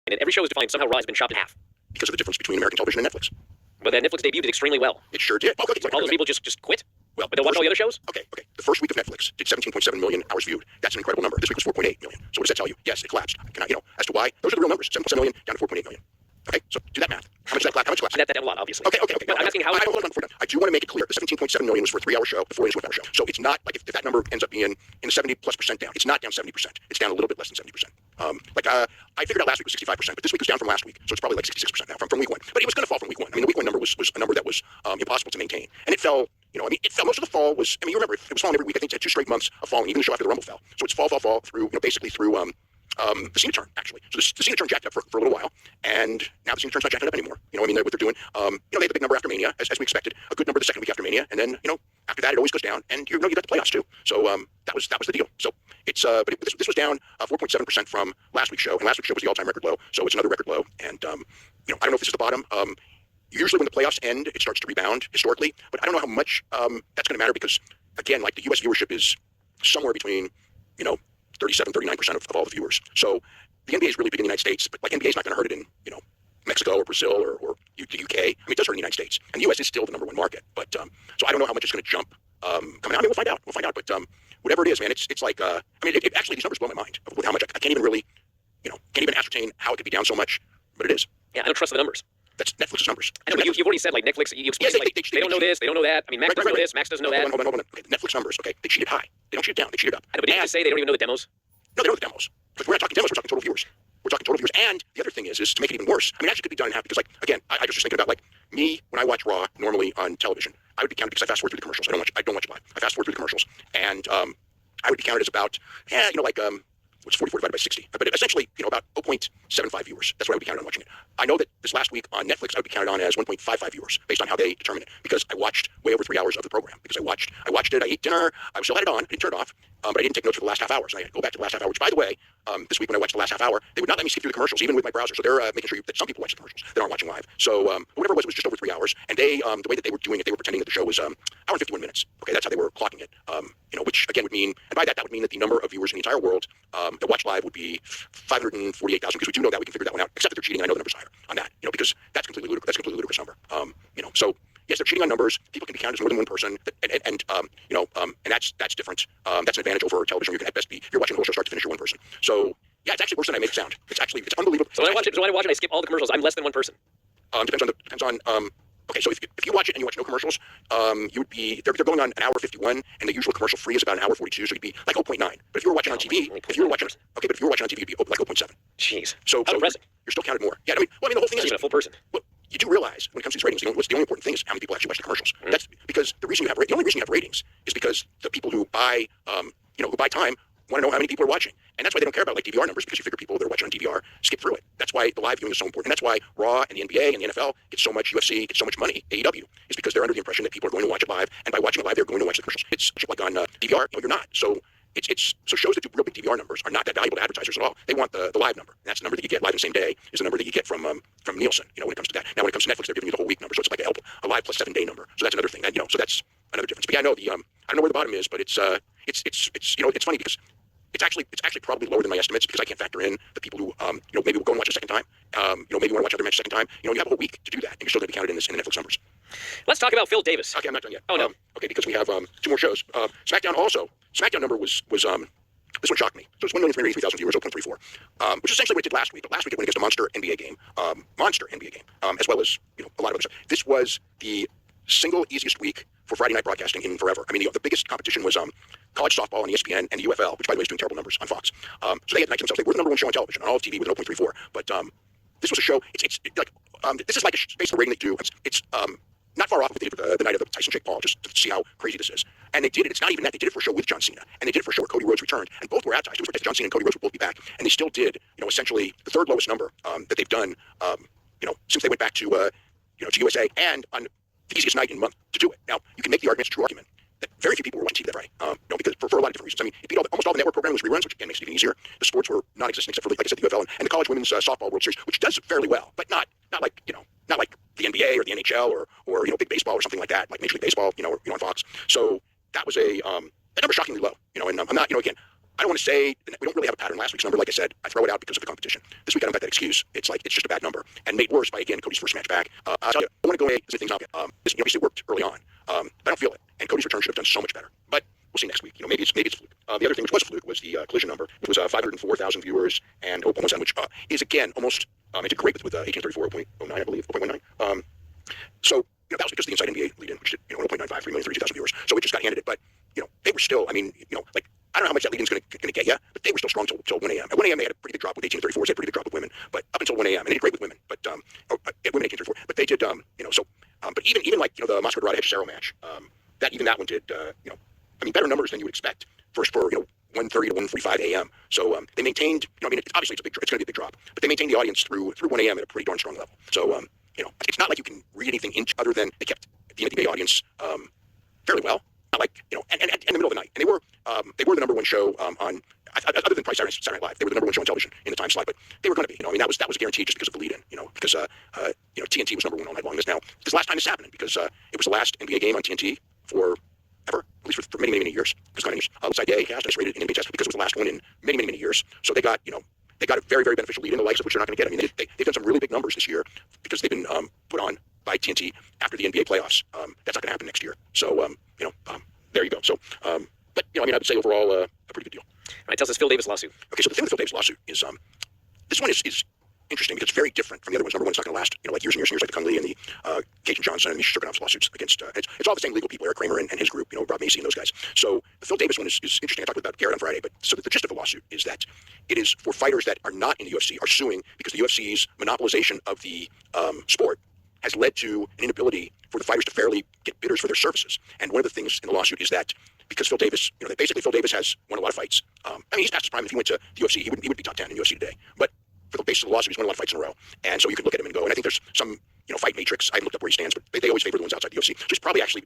And every show is defined. Somehow Raw has been chopped in half. Because of the difference between American television and Netflix. But that Netflix debut did extremely well. It sure did. Oh, okay. All those people just quit? Well, but they'll watch all the other shows? Okay. The first week of Netflix did 17.7 million hours viewed. That's an incredible number. This week was 4.8 million. So what does that tell you? Yes, it collapsed. As to why? Those are the real numbers. 7.7 million down to 4.8 million. Okay, so do that math. How much is that collapse? How much collapse? That's down a lot, obviously. Okay. No, I'm asking how. Hold on. I do want to make it clear. The 17.7 million was for a 3-hour show, the 4 days 1 hour show. So it's not like if that number ends up being in the 70+% down. It's not down 70%. It's down a little bit less than 70%. I figured out last week was 65%, but this week was down from last week, so it's probably like 66% now from week 1. But it was going to fall from week 1. I mean, the week 1 number was a number that was impossible to maintain, and it fell. It fell. Most of the fall was. You remember, it was falling every week. I think it had 2 straight months of falling. Even the show after the Rumble fell. So it's fall through. Basically through the Cena turn, actually. So the Cena turn jacked up for a little while, and now the Cena turn's not jacking up anymore. What they're doing. They had a big number after Mania, as we expected. A good number the second week after Mania, and then after that it always goes down. And you got the playoffs too. So that was the deal. So it's but this was down 4.7% from last week's show, and last week's show was the all-time record low. So it's another record low, and I don't know if this is the bottom. Usually when the playoffs end, it starts to rebound historically, but I don't know how much that's going to matter because again, like the U.S. viewership is somewhere between 37, 39% of all the viewers. So the NBA is really big in the United States, but like NBA is not going to hurt it in, Mexico or Brazil or the UK. I mean, it does hurt in the United States. And the US is still the number 1 market. But so I don't know how much it's going to jump coming out. I mean, we'll find out. But whatever it is, man, it's like, it actually, these numbers blow my mind with how much I can't even really, can't even ascertain how it could be down so much, but it is. Yeah, I don't trust the numbers. That's Netflix's numbers. I know, but you've already said, like, Netflix, you explained, they don't know this, they don't know that. I mean, Max doesn't know this, Max doesn't know that. Hold on. Okay, Netflix numbers, okay, they cheated high. They don't cheat it down, they cheat it up. I know, but did you just say they don't even know the demos? No, they know the demos. But we're not talking demos, we're talking total viewers. And the other thing is to make it even worse. I mean, it actually could be done in half because, like, again, I just was thinking about, like, me, when I watch Raw normally on television, I would be counted because I fast forward through the commercials. I don't watch it live. I fast forward through the commercials. And I would be counted as about, what's 40 divided by 60? But essentially, about 0.75 viewers. That's what I would be counted on watching it. I know that this last week on Netflix, I would be counted on as 1.55 viewers based on how they determine it because I watched way over 3 hours of the program because I watched it, I ate dinner, I still had it on, I didn't turn it off, but I didn't take notes for the last half hour, so I had to go back to the last half hour, which, by the way, this week when I watched the last half hour, they would not let me skip through the commercials, even with my browser, so they're making sure that some people watch the commercials that aren't watching live. So whatever it was just over 3 hours, and they, the way that they were doing it, they were pretending that the show was hour and 51 minutes. Okay, that's how they were clocking it, which again would mean, and by that would mean that the number of viewers in the entire world that watch live would be 548,000, because we do know that, we can figure that one out, except that they're cheating, I know the number's higher on that, because that's completely ludicrous. That's a completely ludicrous number. So yes, they're cheating on numbers. People can be counted as more than one person, and that's different. That's an advantage over television. You can at best be, you're watching the whole show start to finish, you're one person. So yeah, it's actually worse than I make it sound. It's unbelievable. So when I watch it, I skip all the commercials. I'm less than one person. Depends on. Okay, so if you watch it and you watch no commercials, you would be, they're going on an hour 51, and the usual commercial free is about an hour 42, so you'd be like 0.9. But if you were watching on TV, but if you were watching on TV, you'd be like 0.7. Jeez. So depressing. You're still counted more. Yeah, the whole thing is even a full person. Well, you do realize when it comes to these ratings, what's the only important thing is how many people actually watch the commercials. Mm-hmm. That's because the only reason you have ratings is because the people who buy time want to know how many people are watching. And that's why they don't care about like DVR numbers, because you figure people that are watching on DVR skip through it. That's why the live viewing is so important. And that's why Raw and the NBA and the NFL get so much, UFC gets so much money, AEW, is because they're under the impression that people are going to watch it live, and by watching it live, they're going to watch the commercials. It's like on DVR, you're not. So so shows that do real big DVR numbers are not that valuable to advertisers at all. They want the live number. And that's the number that you get live in the same day is the number that you get from Nielsen, when it comes to that. Now when it comes to Netflix, they're giving you the whole week number. So it's like a live plus 7-day number. So that's another thing. And, so that's another difference. But yeah, I know I don't know where the bottom is, but it's funny because it's actually probably lower than my estimates because I can't factor in the people who maybe will go and watch a second time. Maybe want to watch other matches a second time. You have a whole week to do that, and you're still going to be counted in the Netflix numbers. Let's talk about Phil Davis. Okay, I'm not done yet. Oh no. Okay, because we have 2 more shows. SmackDown number was this one shocked me. So it's 1,383,000 viewers, 0.34, which is essentially what it did last week. But last week it went against a monster NBA game, as well as a lot of other stuff. This was the single easiest week for Friday night broadcasting in forever. I mean, the biggest competition was college softball on ESPN and the UFL, which by the way is doing terrible numbers on Fox. So they had to themselves. They were the number 1 show on television on all of TV with 0.34. But this was a show. It's like this is like based on the rating they do. It's not far off of what they did for the night of the Tyson Jake Paul, just to see how crazy this is. And they did it. It's not even that. They did it for a show with John Cena, and they did it for a show where Cody Rhodes returned, and both were advertised. It was predicted John Cena and Cody Rhodes would both be back, and they still did. Essentially the third lowest number that they've done. Since they went back to USA, and on the easiest night in a month to do it. Now you can make the argument, it's a true argument, that very few people were watching TV that Friday. Because for a lot of different reasons. I mean, it beat almost all the network programming was reruns, which again makes it even easier. The sports were non-existent except for, like I said, the UFL and the College Women's Softball World Series, which does fairly well, but not like the NBA or the NHL or big baseball or something like that, like Major League Baseball, on Fox. So that was that number shockingly low. And I'm not, again, I don't want to say we don't really have a pattern. Last week's number, like I said, I throw it out because of the competition. This week I don't got that excuse. It's like it's just a bad number, and made worse by again Cody's first match back. I'll tell you, I want to go away things out. This obviously worked early on. But I don't feel it, and Cody's return should have done so much better. But we'll see next week. Maybe it's a fluke. The other thing which was a fluke was the collision number, which was 504,000 viewers and almost which is again almost it did great with 1834.09, I believe, 0.19. So that was because of the Inside NBA lead-in, which did 1.95, 3,032,000 viewers. So it just got handed it. But they were still. I mean, like I don't know how much that lead-in's going to get you, but they were still strong till 1 a.m. At 1 a.m. they had a pretty good drop with 1834s. They had a pretty good drop with women, but up until 1 a.m. and they did great with women. But women 1834. But they did so. But even like the Moscow Dorada Hechicero match, that one did better numbers than you would expect for 1:30 to 1:45 a.m. So they maintained. Obviously it's going to be a big drop, but they maintained the audience through 1 a.m. at a pretty darn strong level. So it's not like you can read anything into other than they kept the NBA audience fairly well. Not like and in the middle of the night, and they were the number one show on other than probably Saturday Night Live. They were the number one show on television in the time slot, but they were going to be. That was guaranteed just because of the lead-in. Because TNT was number one all night long. This last time is happening because it was the last NBA game on TNT for ever, at least for many years. Because Outside Day cast is rated in NBA test because it was the last one in many years. So they got a very beneficial lead-in, the likes of which you're not going to get. They've done some really big numbers this year because they've been put on by TNT after the NBA playoffs. That's not going to happen next year. So there you go. So but I would say overall a pretty good deal. All right, tell us this Phil Davis lawsuit. Okay, so the thing with the Phil Davis lawsuit is this one is interesting because it's very different from the other ones. Number one, it's not going to last like years and years, like the Kung Lee and the Cajun Johnson and Misha Shurkanov's lawsuits against. It's all the same legal people, Eric Kramer and his group, Rob Macy and those guys. So the Phil Davis one is interesting. I talked about Garrett on Friday, but so the gist of the lawsuit is that it is for fighters that are not in the UFC are suing because the UFC's monopolization of the sport has led to an inability for the fighters to fairly get bidders for their services. And one of the things in the lawsuit is that because Phil Davis, basically Phil Davis has won a lot of fights. He's past his prime. If he went to the UFC, he wouldn't be top 10 in UFC today. But for the basis of the lawsuit, he's won a lot of fights in a row. And so you can look at him and go, and I think there's some, fight matrix. I haven't looked up where he stands, but they always favor the ones outside the UFC. So he's probably actually,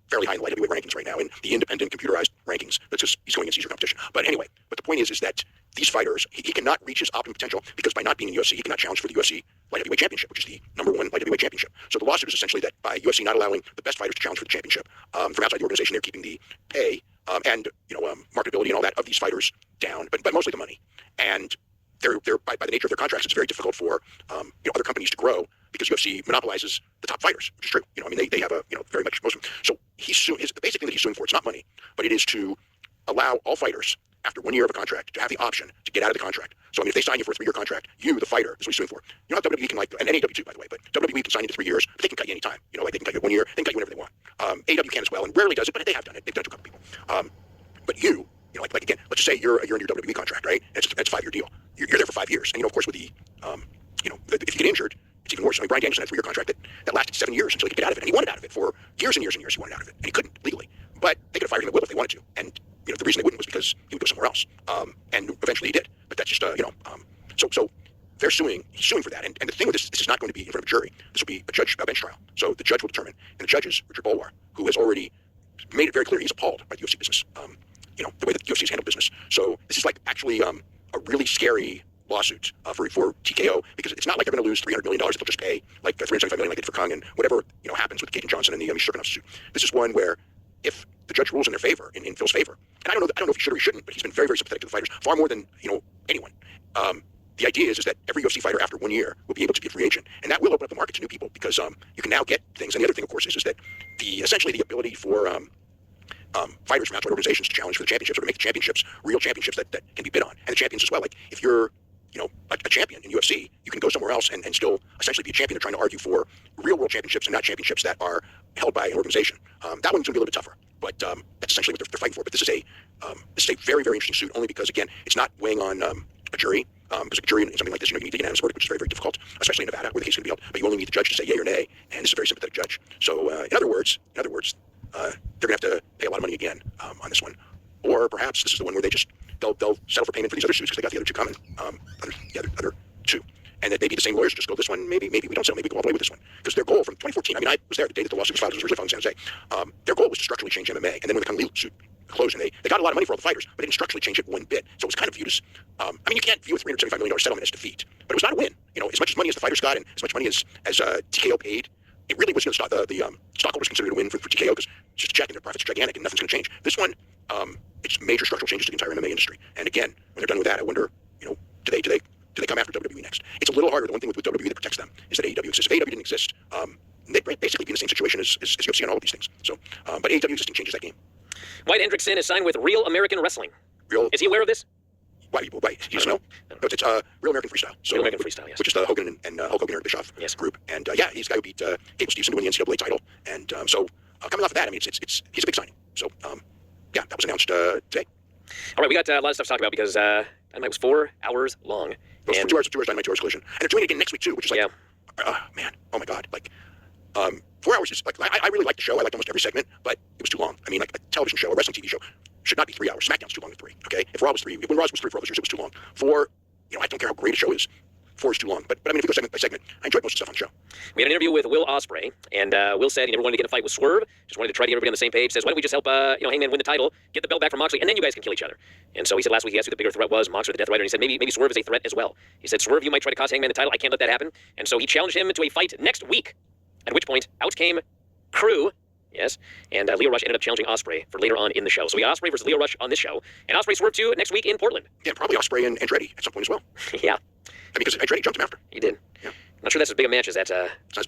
fairly high in the light heavyweight rankings right now in the independent computerized rankings. That's just, he's going against easier competition. But anyway, the point is that these fighters, he cannot reach his optimum potential because by not being in UFC, he cannot challenge for the UFC light heavyweight championship, which is the number one light heavyweight championship. So the lawsuit is essentially that by UFC not allowing the best fighters to challenge for the championship, from outside the organization, they're keeping the pay and marketability and all that of these fighters down, but mostly the money. And they're by the nature of their contracts, it's very difficult for other companies to grow because UFC monopolizes the top fighters, which is true. They have a very much most of them. So the basic thing that he's suing for, it's not money, but it is to allow all fighters after 1 year of a contract to have the option to get out of the contract. So if they sign you for a 3-year contract, you, the fighter, is what he's suing for. How WWE can and AEW too, by the way, but WWE can sign you to 3 years, but they can cut you any time. They can cut you 1 year, they can cut you whenever they want. AEW can as well, and rarely does it, but they have done it. They've done it to a couple people. But you, like again, let's just say you're in your WWE contract, right? And it's a 5-year deal. You're there for 5 years, and of course with the, if you get injured, it's even worse. Bryan Danielson had a 3-year contract that lasted 7 years until he could get out of it, and he wanted out of it for years and years and years. He wanted out of it, and he couldn't legally. But they could have fired him at will if they wanted to, and the reason they wouldn't was because he would go somewhere else, and eventually he did. But that's just so they're suing. He's suing for that, and the thing with this is not going to be in front of a jury. This will be a bench trial. So the judge will determine, and the judge is Richard Bolwar, who has already made it very clear he's appalled by the UFC business. The way that the UFC's handled business. So this is like actually a really scary lawsuit for TKO because it's not like they're going to lose $300 million that they'll just pay like $375 million like they did for Kung and whatever happens with Cajun Johnson and the Misha Shurkanov suit. This is one where if the judge rules in their favor, in Phil's favor, and I don't know if he should or he shouldn't, but he's been very sympathetic to the fighters far more than anyone. The idea is that every UFC fighter after 1 year will be able to be a free agent, and that will open up the market to new people because you can now get things. And the other thing, of course, is that essentially the ability for fighters from outside organizations to challenge for the championships or to make the championships real championships that can be bid on, and the champions as well. Like if you're a champion in UFC, you can go somewhere else and still essentially be a champion. They're trying to argue for real world championships and not championships that are held by an organization. That one's going to be a little bit tougher, but that's essentially what they're fighting for. But this is a very interesting suit only because again, it's not weighing on a jury. Because a jury in something like this, you need the unanimous verdict, which is very difficult, especially in Nevada where the case is going to be held. But you only need the judge to say yay or nay, and this is a very sympathetic judge. So in other words, they're going to have to pay a lot of money again on this one, or perhaps this is the one where they'll settle for payment for these other suits because they got the other two coming, the other two, and that maybe the same lawyers just go this one, maybe we don't settle, maybe we go all the way with this one because their goal from 2014. I was there the day that the lawsuit was filed. It was originally filed in San Jose. Their goal was to structurally change MMA, and then when the Kung Lee suit closed, and they got a lot of money for all the fighters, but they didn't structurally change it one bit. So it was kind of viewed as, you can't view a $375 million settlement as defeat, but it was not a win. As much money as the fighters got and as much money as TKO paid, it really was the stockholders considered a win for TKO because it's just a check and their profits are gigantic and nothing's going to change. This one, it's major structural changes to the entire MMA industry. And again, when they're done with that, I wonder, do they come after WWE next? It's a little harder. The one thing with WWE that protects them is that AEW exists. If AEW didn't exist, they'd basically be in the same situation as UFC on all of these things. So, but AEW existing changes that game. Wyatt Hendrickson is signed with Real American Wrestling. Is he aware of this? Why? He doesn't know? No, it's Real American Freestyle. So, Real American Freestyle, yes. Which is the Hogan and Hulk Hogan and Bischoff group. And yeah, he's the guy who beat Cable Stevenson to win the NCAA title. And so coming off of that, I mean, he's a big signing. So yeah, that was announced today. All right, we got a lot of stuff to talk about because Dynamite was 4 hours long. It was 2 hours Dynamite, 2 hours Collision. And they're doing it again next week too, which is like, man, oh my God. Like, 4 hours is like, I really like the show. I liked almost every segment, but it was too long. I mean, like a television show, a wrestling TV show should not be 3 hours. SmackDown's too long at 3, okay? If Raw was 3, when Raw was 3 for all those years, it was too long. 4, I don't care how great a show is. 4 is too long. But I mean, if we go segment by segment, I enjoyed most of the stuff on the show. We had an interview with Will Ospreay, and Will said he never wanted to get in a fight with Swerve, just wanted to try to get everybody on the same page. Says, why don't we just help Hangman win the title, get the belt back from Moxley, and then you guys can kill each other. And so he said last week he asked who the bigger threat was, Moxley or the Death Rider, and he said maybe Swerve is a threat as well. He said, Swerve, you might try to cost Hangman the title. I can't let that happen. And so he challenged him to a fight next week, at which point out came Crew. Yes, and Leo Rush ended up challenging Ospreay for later on in the show. So we got Ospreay versus Leo Rush on this show, and Ospreay Swerve 2 next week in Portland. Yeah, probably Ospreay and Andretti at some point as well. Yeah. Because Andretti jumped him after. He did. Yeah. Not sure that's as big a match as that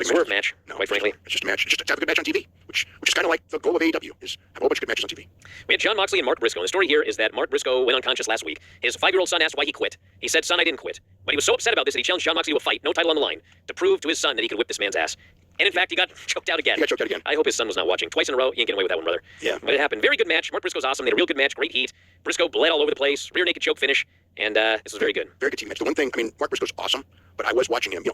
Swerve match, no, quite frankly. It's just a match. It's just to have a good match on TV, which is kind of like the goal of AEW, is have a whole bunch of good matches on TV. We had Jon Moxley and Mark Briscoe. And the story here is that Mark Briscoe went unconscious last week. His 5-year-old son asked why he quit. He said, son, I didn't quit. But he was so upset about this that he challenged Jon Moxley to a fight, no title on the line, to prove to his son that he could whip this man's ass. And in fact, he got choked out again. He got choked out again. I hope his son was not watching. Twice in a row, he ain't getting away with that one, brother. Yeah. But it happened. Very good match. Mark Briscoe's awesome. They had a real good match, great heat. Briscoe bled all over the place, rear naked choke finish, and this was very good. Very good team match. The one thing, I mean, Mark Briscoe's awesome, but I was watching him,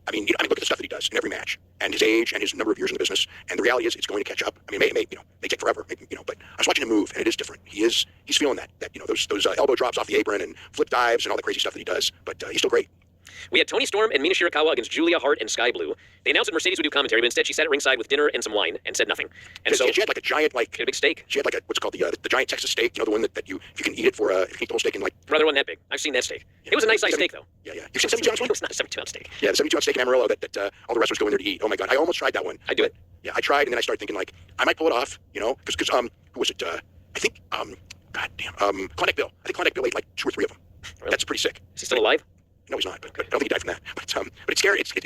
I mean, look at the stuff that he does in every match, and his age, and his number of years in the business. And the reality is, it's going to catch up. I mean, may take forever, but I was watching him move, and it is different. He's feeling that those elbow drops off the apron and flip dives and all the crazy stuff that he does. But he's still great. We had Toni Storm and Mina Shirakawa against Julia Hart and Sky Blue. They announced that Mercedes would do commentary, but instead she sat at ringside with dinner and some wine and said nothing. And so she had like a giant, like a big steak. She had like what's called the giant Texas steak. The one that if you can eat it for if you can eat the whole steak in like. Brother, wasn't that big. I've seen that steak. Yeah. It was a nice size steak though. Yeah. You've seen 72-ounce one? It was not a 72-ounce steak. Yeah, the 72-ounce steak in Amarillo that all the wrestlers go in there to eat. Oh my God, I almost tried that one. I do it. Yeah, I tried, and then I started thinking like I might pull it off, because who was it? I think Klondike Bill. I think Klondike Bill ate like 2 or 3 of them. Really? That's pretty sick. Is he still alive? No, he's not, but I don't think he died from that. But it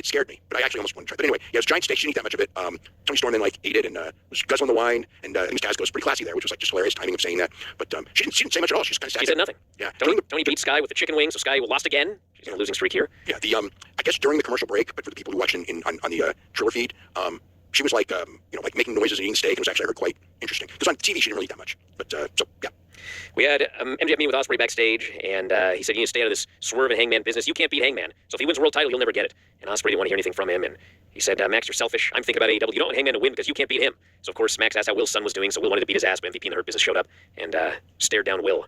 scared me. But I actually almost wanted to try. But anyway, yeah, it was giant steak. She didn't eat that much of it. Toni Storm then ate it and was guzzling the wine. And Miss Taz goes pretty classy there, which was like just hilarious timing of saying that. But she didn't say much at all. She just kind of sat there. She said nothing. Yeah. Toni beat Sky with the chicken wings, so Sky lost again. She's on a losing streak here. Yeah. I guess during the commercial break, but for the people who watch on the Triller feed, she was like like making noises and eating steak. And it was actually quite interesting because on TV she didn't really eat that much. But so yeah. We had MJF meeting with Ospreay backstage, and he said, you need to stay out of this Swerve and Hangman business. You can't beat Hangman. So if he wins the world title, you'll never get it. And Ospreay didn't want to hear anything from him. And he said, Max, you're selfish. I'm thinking about AEW. You don't want Hangman to win because you can't beat him. So, of course, Max asked how Will's son was doing. So Will wanted to beat his ass, but MVP in the Hurt Business showed up and stared down Will.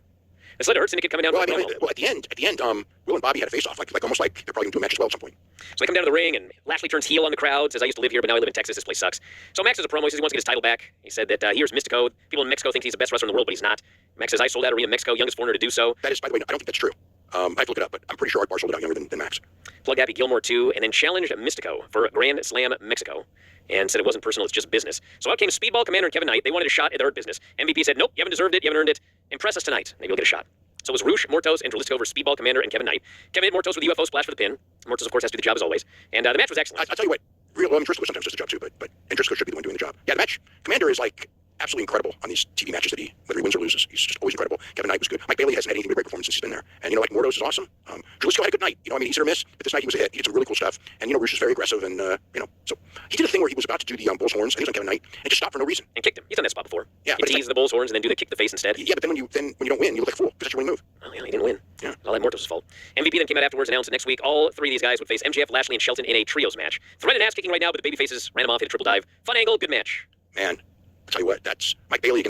This led to Hurt Syndicate coming down. Well, at the end, Will and Bobby had a face-off, like almost like they're probably going to do a match as well at some point. So they come down to the ring, and Lashley turns heel on the crowd, says, I used to live here, but now I live in Texas. This place sucks. So Max has a promo. He says he wants to get his title back. He said that here's Mystico. People in Mexico think he's the best wrestler in the world, but he's not. Max says, I sold out Arena Mexico, youngest foreigner to do so. That is, by the way, I don't think that's true. I have to look it up, but I'm pretty sure Art Barr sold it out younger than Max. Plugged Happy Gilmore, too, and then challenged Mystico for Grand Slam Mexico. And said it wasn't personal, it's just business. So out came Speedball Commander and Kevin Knight. They wanted a shot at the Hurt Business. MVP said, nope, you haven't deserved it, you haven't earned it. Impress us tonight. Maybe you'll get a shot. So it was Roosh, Mortos, and Dralisco versus Speedball Commander and Kevin Knight. Kevin hit Mortos with the UFO splash for the pin. Mortos, of course, has to do the job as always. And the match was excellent. I'll tell you what, Driscoll sometimes does the job too, but Driscoll should be the one doing the job. Yeah, the match, Commander is like absolutely incredible on these TV matches whether he wins or loses. He's just always incredible. Kevin Knight was good. Mike Bailey hasn't had anything but a great performance since he's been there. And, like, Mortos is awesome. Dralisco had a good night. He's hit or miss, but this night he was a hit. He did some really cool stuff. And, Roosh is very aggressive. And, so he did a thing where he was about to do the bull's horns, and he was on Kevin Knight, and just stopped for no reason. And kicked him. He's done that spot before. Yeah. He teased the bull's horns and then do the kick the face instead. Yeah, but then when you don't win, you look like a fool, because that's your winning move. Oh, yeah, he didn't win. Yeah. All that Mortos' fault. MVP then came out afterwards and announced that next week all 3 of these guys would face MJF, Lashley, and Shelton in a trios match. Threatened ass kicking right now, but the babyfaces ran him off, hit a triple dive. Fun angle, good match. Man, I'll tell you what, that's Mike Bailey against